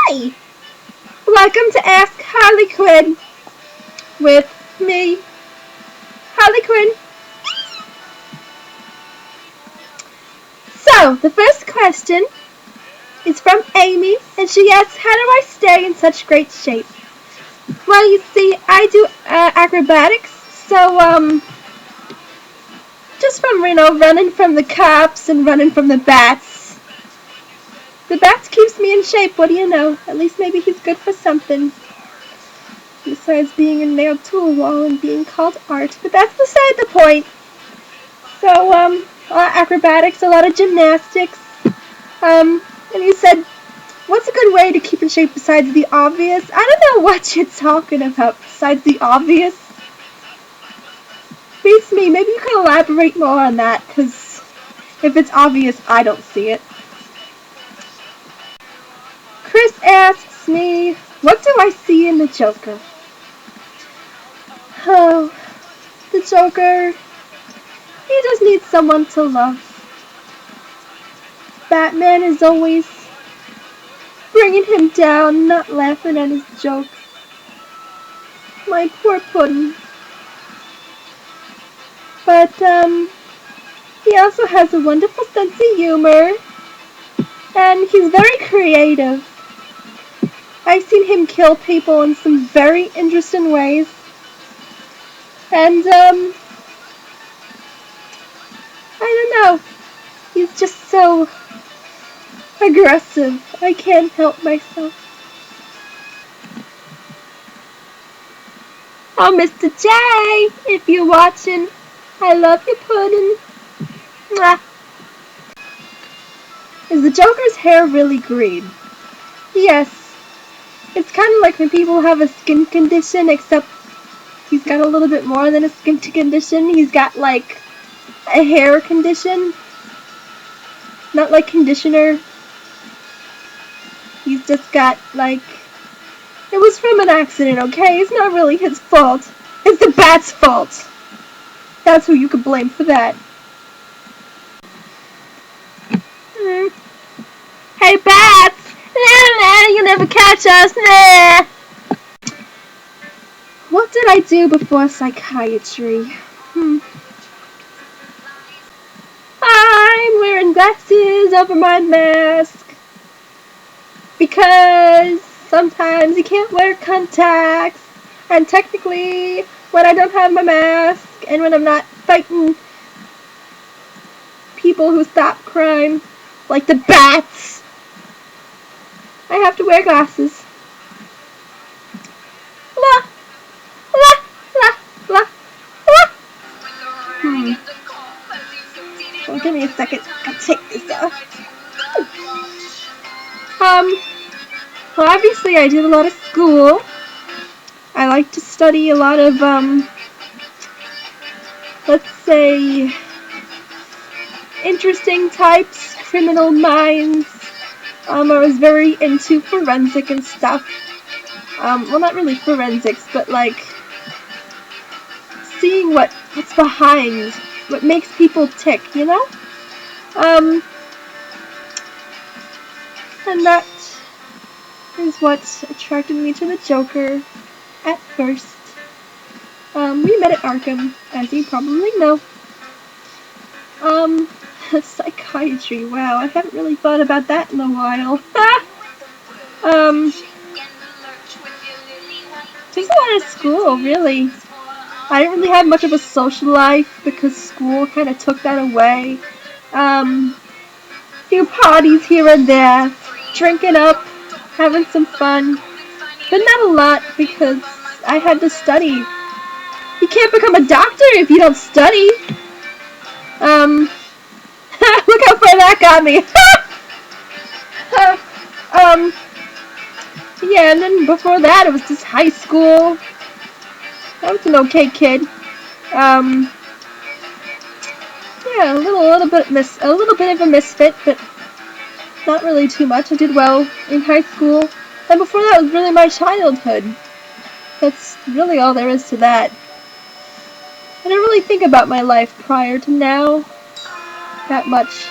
Hi! Welcome to Ask Harley Quinn with me, Harley Quinn. So, the first question is from Amy, and she asks, how do I stay in such great shape? Well, you see, I do acrobatics, so, just from, running from the cops and running from the bats. The bats keeps me in shape, what do you know? At least maybe he's good for something. Besides being nailed to a wall and being called art. But that's beside the point. So, a lot of acrobatics, a lot of gymnastics. And you said, what's a good way to keep in shape besides the obvious? I don't know what you're talking about besides the obvious. Beats me. Maybe you can elaborate more on that, because if it's obvious, I don't see it. Chris asks me, what do I see in the Joker? Oh, the Joker, he just needs someone to love. Batman is always bringing him down, not laughing at his jokes. My poor Puddin'. But, he also has a wonderful sense of humor, and he's very creative. I've seen him kill people in some very interesting ways. And, I don't know. He's just so aggressive. I can't help myself. Oh, Mr. J, if you're watching, I love you, Puddin'. Mwah. Is the Joker's hair really green? Yes. It's kind of like when people have a skin condition, except he's got a little bit more than a skin condition. He's got, like, a hair condition. Not like conditioner. He's just got, like... It was from an accident, okay? It's not really his fault. It's the bat's fault. That's who you can blame for that. Hey, bats! Nah, you'll never catch us, nah! What did I do before psychiatry? I'm wearing glasses over my mask. Because sometimes you can't wear contacts. And technically, when I don't have my mask, and when I'm not fighting people who stop crime, like the bats, I have to wear glasses. La, la, la, la, la. Well, give me a second. I'll take this off. Well, obviously I did a lot of school. I like to study a lot of, let's say, interesting types, criminal minds. I was very into forensic and stuff. Well, not really forensics, but like seeing what's behind, what makes people tick, you know? And that is what attracted me to the Joker at first. We met at Arkham, as you probably know. Psychiatry, wow, I haven't really thought about that in a while. Just a lot of school, really. I didn't really have much of a social life because school kind of took that away. Few parties here and there, drinking up, having some fun, but not a lot because I had to study. You can't become a doctor if you don't study. Look how far that got me. Yeah, and then before that it was just high school. I was an okay kid. Yeah, a little bit of a misfit, but not really too much. I did well in high school. And before that was really my childhood. That's really all there is to that. I didn't really think about my life prior to now that much.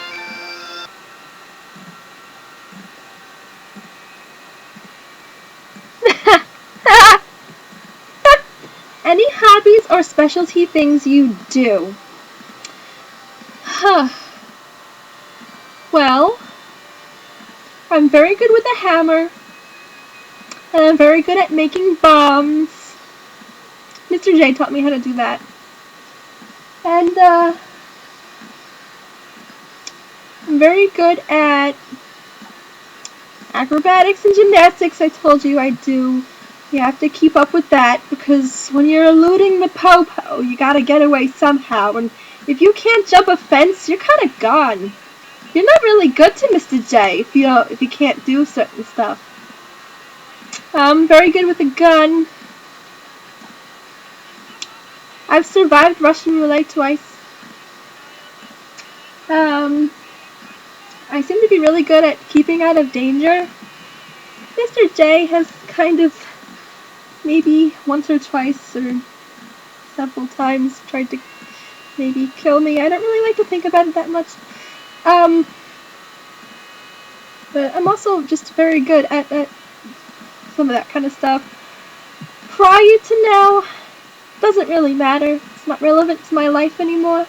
more specialty things you do. Huh. Well, I'm very good with a hammer. And I'm very good at making bombs. Mr. J taught me how to do that. And, I'm very good at acrobatics and gymnastics. I told you I do. You have to keep up with that, because when you're eluding the po-po, you gotta get away somehow. And if you can't jump a fence, you're kinda gone. You're not really good to Mr. J if you can't do certain stuff. I'm very good with a gun. I've survived Russian roulette twice. I seem to be really good at keeping out of danger. Mr. J has kind of maybe once or twice or several times tried to maybe kill me. I don't really like to think about it that much. But I'm also just very good at some of that kind of stuff. Prior to now, doesn't really matter. It's not relevant to my life anymore.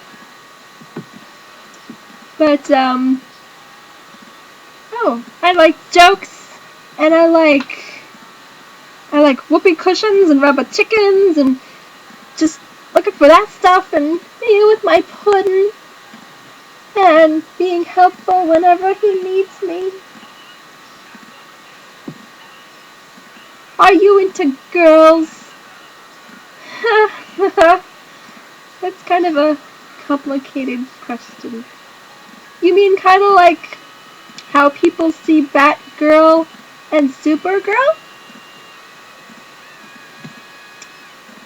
But, oh, I like jokes, and I like whoopee cushions and rubber chickens, and just looking for that stuff, and being with my puddin', and being helpful whenever he needs me. Are you into girls? That's kind of a complicated question. You mean kind of like how people see Batgirl and Supergirl?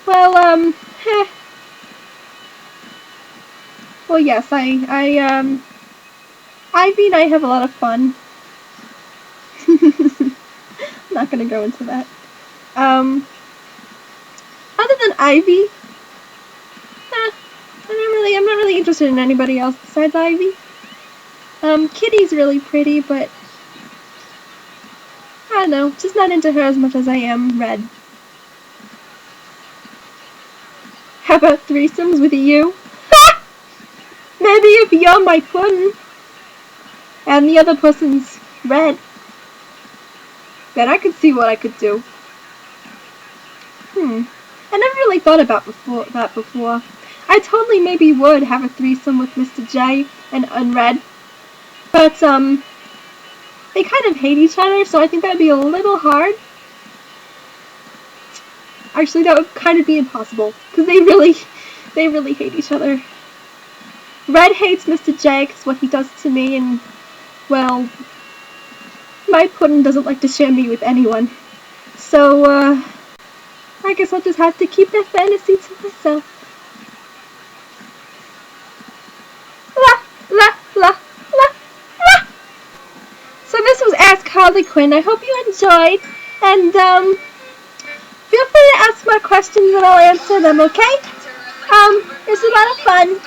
Well, well, yes, Ivy and I have a lot of fun. I'm not gonna go into that. Other than Ivy, I'm not really interested in anybody else besides Ivy. Kitty's really pretty, but I don't know, just not into her as much as I am Red. How about threesomes with you? Maybe if you're my puddin' and the other person's Red, then I could see what I could do. I never really thought about that before. I totally maybe would have a threesome with Mr. J and Red. But, they kind of hate each other, so I think that would be a little hard. Actually, that would kind of be impossible, because they really hate each other. Red hates Mr. J because what he does to me, and, well, my puddin' doesn't like to share me with anyone. So, I guess I'll just have to keep that fantasy to myself. La, la, la, la, la. So this was Ask Harley Quinn. I hope you enjoyed, and, feel free to ask more questions and I'll answer them, okay? It's a lot of fun.